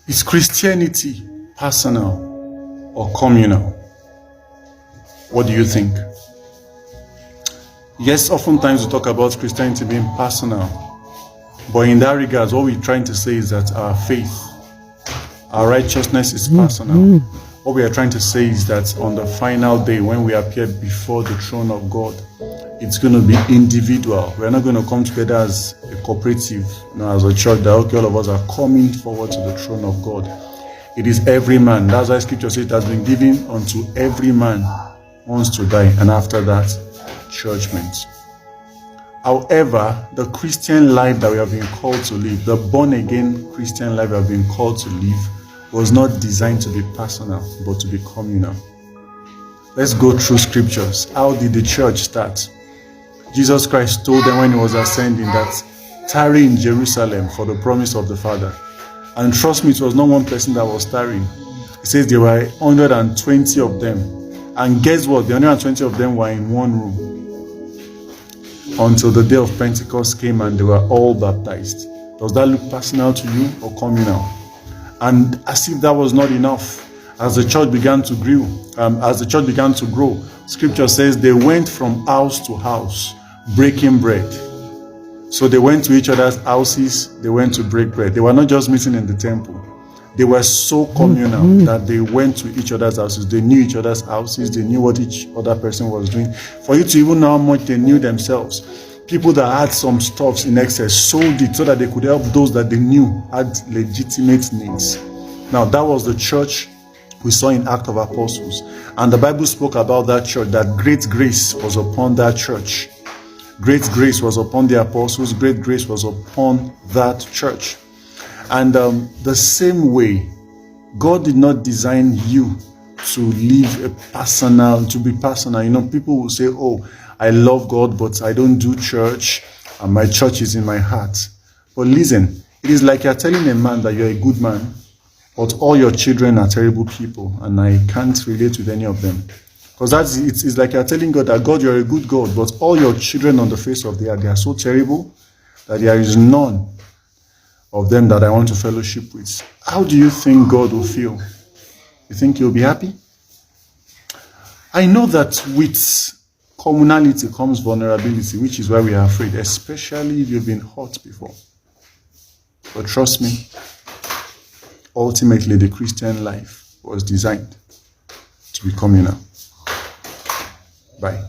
Is Christianity personal or communal? What do you think? Yes, oftentimes we talk about Christianity being personal, but in that regard, what we're trying to say is that our faith, our righteousness is personal. What we are trying to say is that on the final day, when we appear before the throne of God, it's going to be individual. We're not going to come together as a cooperative, as a church, that okay, all of us are coming forward to the throne of God. It is every man. That's why Scripture says it has been given unto every man once to die, and after that, judgment. However, the Christian life that we have been called to live, the born-again Christian life we have been called to live, was not designed to be personal, but to be communal. Let's go through scriptures. How did the church start? Jesus Christ told them when he was ascending that tarry in Jerusalem for the promise of the Father. And trust me, it was not one person that was tarrying. He says there were 120 of them. And guess what? The 120 of them were in one room until the day of Pentecost came and they were all baptized. Does that look personal to you or communal? And as if that was not enough, as the church began to grow, Scripture says they went from house to house, breaking bread. So they went to each other's houses, they went to break bread. They were not just meeting in the temple. They were so communal that they went to each other's houses. They knew each other's houses. They knew what each other person was doing. For you to even know how much they knew themselves, people that had some stuffs in excess sold it so that they could help those that they knew had legitimate needs. Now, that was the church we saw in Acts of Apostles. And the Bible spoke about that church, that great grace was upon that church. Great grace was upon the apostles. Great grace was upon that church. And the same way, God did not design you to live to be personal. You know, people will say, oh, I love God, but I don't do church, and my church is in my heart. But listen, it is like you're telling a man that you're a good man, but all your children are terrible people, and I can't relate with any of them. Because it's like you're telling God that, God, you're a good God, but all your children on the face of the earth, they are so terrible that there is none of them that I want to fellowship with. How do you think God will feel? You think he'll be happy? I know that with communality comes vulnerability, which is why we are afraid, especially if you've been hurt before. But trust me, ultimately the Christian life was designed to be communal. Bye.